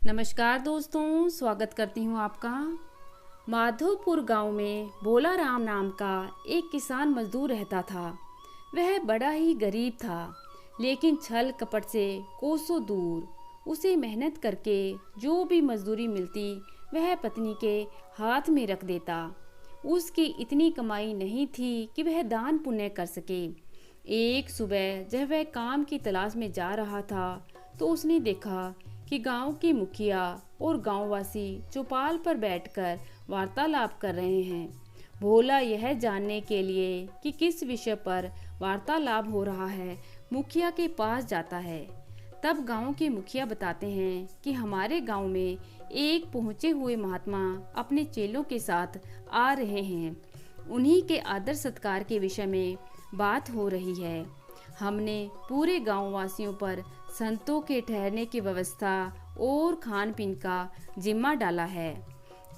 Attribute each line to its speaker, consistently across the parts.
Speaker 1: नमस्कार दोस्तों, स्वागत करती हूँ आपका। माधोपुर गांव में भोला राम नाम का एक किसान मजदूर रहता था। वह बड़ा ही गरीब था, लेकिन छल कपट से कोसों दूर। उसे मेहनत करके जो भी मजदूरी मिलती वह पत्नी के हाथ में रख देता। उसकी इतनी कमाई नहीं थी कि वह दान पुण्य कर सके। एक सुबह जब वह काम की तलाश में जा रहा था तो उसने देखा कि गांव के मुखिया और गांववासी चौपाल पर बैठकर वार्तालाप कर रहे हैं। भोला यह जानने के लिए कि किस विषय पर वार्तालाप हो रहा है, मुखिया के पास जाता है। तब गांव के मुखिया बताते हैं कि हमारे गांव में एक पहुंचे हुए महात्मा अपने चेलों के साथ आ रहे हैं। उन्हीं के आदर सत्कार के विषय में बात हो रही है। हमने पूरे गांव वासियों पर संतों के ठहरने की व्यवस्था और खान पीन का जिम्मा डाला है।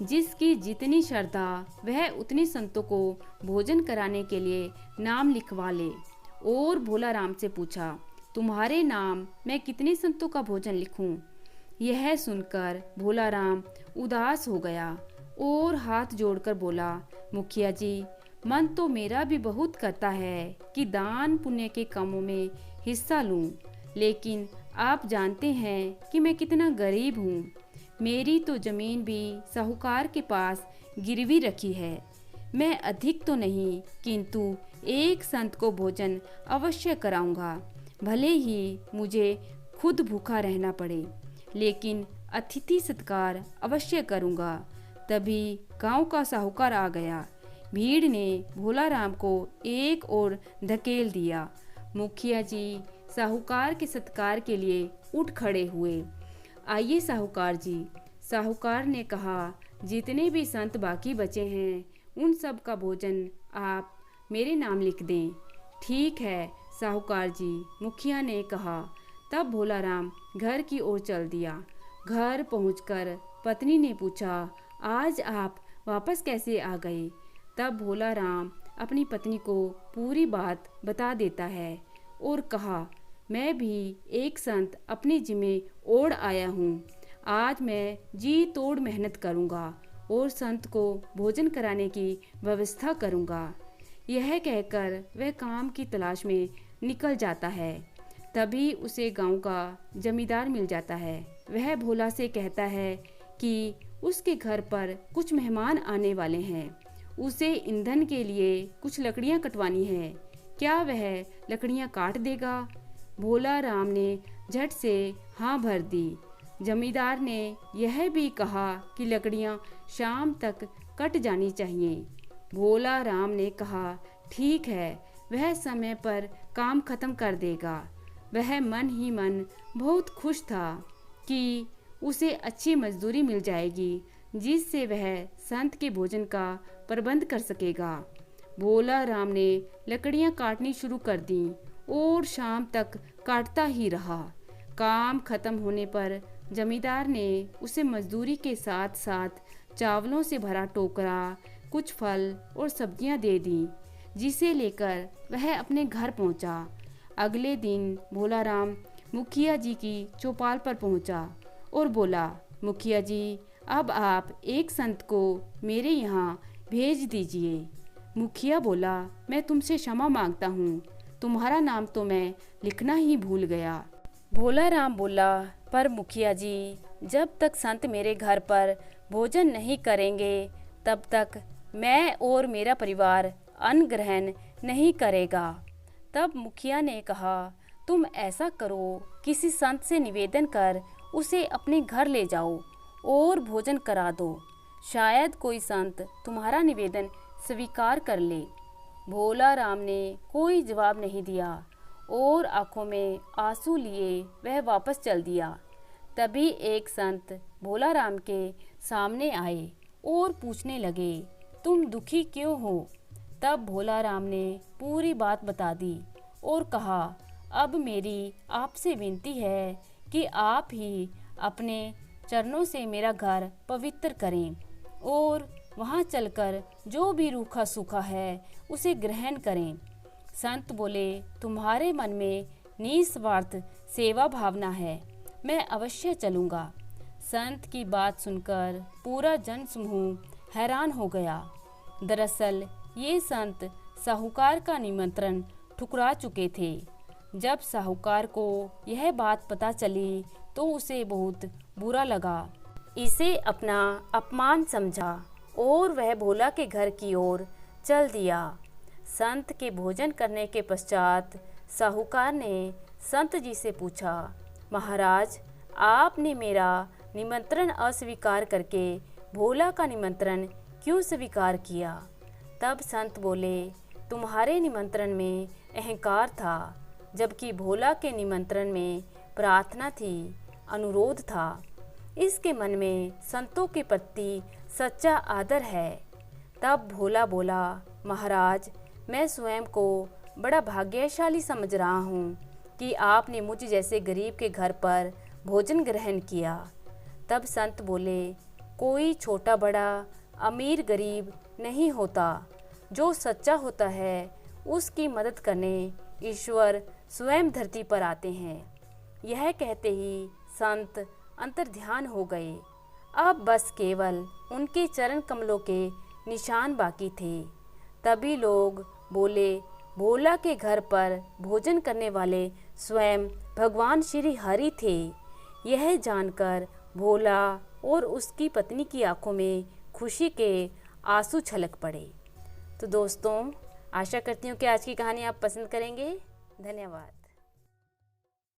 Speaker 1: जिसकी जितनी श्रद्धा वह उतनी संतों को भोजन कराने के लिए नाम लिखवा ले। और भोला राम से पूछा, तुम्हारे नाम मैं कितने संतों का भोजन लिखूं? यह सुनकर भोला राम उदास हो गया और हाथ जोड़कर बोला, मुखिया जी, मन तो मेरा भी बहुत करता है कि दान पुण्य के कामों में हिस्सा लूं, लेकिन आप जानते हैं कि मैं कितना गरीब हूँ। मेरी तो जमीन भी साहूकार के पास गिरवी रखी है। मैं अधिक तो नहीं, किंतु एक संत को भोजन अवश्य कराऊंगा, भले ही मुझे खुद भूखा रहना पड़े, लेकिन अतिथि सत्कार अवश्य करूंगा। तभी गांव का साहूकार आ गया। भीड़ ने भोला राम को एक ओर धकेल दिया। मुखिया जी साहूकार के सत्कार के लिए उठ खड़े हुए। आइए साहूकार जी, साहूकार ने कहा, जितने भी संत बाकी बचे हैं उन सब का भोजन आप मेरे नाम लिख दें। ठीक है साहूकार जी, मुखिया ने कहा। तब भोला राम घर की ओर चल दिया। घर पहुंचकर पत्नी ने पूछा, आज आप वापस कैसे आ गए? तब भोला राम अपनी पत्नी को पूरी बात बता देता है और कहा, मैं भी एक संत अपने जिम्मे ओढ़ आया हूँ। आज मैं जी तोड़ मेहनत करूँगा और संत को भोजन कराने की व्यवस्था करूँगा। यह कहकर वह काम की तलाश में निकल जाता है। तभी उसे गांव का जमींदार मिल जाता है। वह भोला से कहता है कि उसके घर पर कुछ मेहमान आने वाले हैं। उसे ईंधन के लिए कुछ लकड़ियाँ कटवानी है। क्या वह लकड़ियाँ काट देगा? भोला राम ने झट से हाँ भर दी। जमींदार ने यह भी कहा कि लकड़ियाँ शाम तक कट जानी चाहिए। भोला राम ने कहा, ठीक है, वह समय पर काम खत्म कर देगा। वह मन ही मन बहुत खुश था कि उसे अच्छी मजदूरी मिल जाएगी, जिससे वह संत के भोजन का प्रबंध कर सकेगा। भोला राम ने लकड़ियां काटनी शुरू कर दी और शाम तक काटता ही रहा। काम खत्म होने पर जमींदार ने उसे मजदूरी के साथ साथ चावलों से भरा टोकरा, कुछ फल और सब्जियां दे दी, जिसे लेकर वह अपने घर पहुंचा। अगले दिन भोला राम मुखिया जी की चौपाल पर पहुंचा और बोला, मुखिया जी, अब आप एक संत को मेरे यहाँ भेज दीजिए। मुखिया बोला, मैं तुमसे क्षमा मांगता हूँ, तुम्हारा नाम तो मैं लिखना ही भूल गया। भोला राम बोला, पर मुखिया जी, जब तक संत मेरे घर पर भोजन नहीं करेंगे तब तक मैं और मेरा परिवार अन्न ग्रहण नहीं करेगा। तब मुखिया ने कहा, तुम ऐसा करो, किसी संत से निवेदन कर उसे अपने घर ले जाओ और भोजन करा दो। शायद कोई संत तुम्हारा निवेदन स्वीकार कर ले। भोला राम ने कोई जवाब नहीं दिया और आंखों में आंसू लिए वह वापस चल दिया। तभी एक संत भोला राम के सामने आए और पूछने लगे, तुम दुखी क्यों हो? तब भोला राम ने पूरी बात बता दी और कहा, अब मेरी आपसे विनती है कि आप ही अपने चरणों से मेरा घर पवित्र करें और वहाँ चलकर जो भी रूखा सूखा है उसे ग्रहण करें। संत बोले, तुम्हारे मन में निस्वार्थ सेवा भावना है, मैं अवश्य चलूँगा। संत की बात सुनकर पूरा जन समूह हैरान हो गया। दरअसल ये संत साहूकार का निमंत्रण ठुकरा चुके थे। जब साहूकार को यह बात पता चली तो उसे बहुत बुरा लगा। इसे अपना अपमान समझा और वह भोला के घर की ओर चल दिया। संत के भोजन करने के पश्चात साहूकार ने संत जी से पूछा, महाराज, आपने मेरा निमंत्रण अस्वीकार करके भोला का निमंत्रण क्यों स्वीकार किया? तब संत बोले, तुम्हारे निमंत्रण में अहंकार था, जबकि भोला के निमंत्रण में प्रार्थना थी, अनुरोध था। इसके मन में संतों के प्रति सच्चा आदर है। तब भोला बोला, महाराज, मैं स्वयं को बड़ा भाग्यशाली समझ रहा हूँ कि आपने मुझ जैसे गरीब के घर पर भोजन ग्रहण किया। तब संत बोले, कोई छोटा बड़ा, अमीर गरीब नहीं होता। जो सच्चा होता है उसकी मदद करने ईश्वर स्वयं धरती पर आते हैं। यह कहते ही संत अंतर्ध्यान हो गए। अब बस केवल उनके चरण कमलों के निशान बाकी थे। तभी लोग बोले, भोला के घर पर भोजन करने वाले स्वयं भगवान श्री हरि थे। यह जानकर भोला और उसकी पत्नी की आंखों में खुशी के आंसू छलक पड़े। तो दोस्तों, आशा करती हूँ कि आज की कहानी आप पसंद करेंगे। धन्यवाद।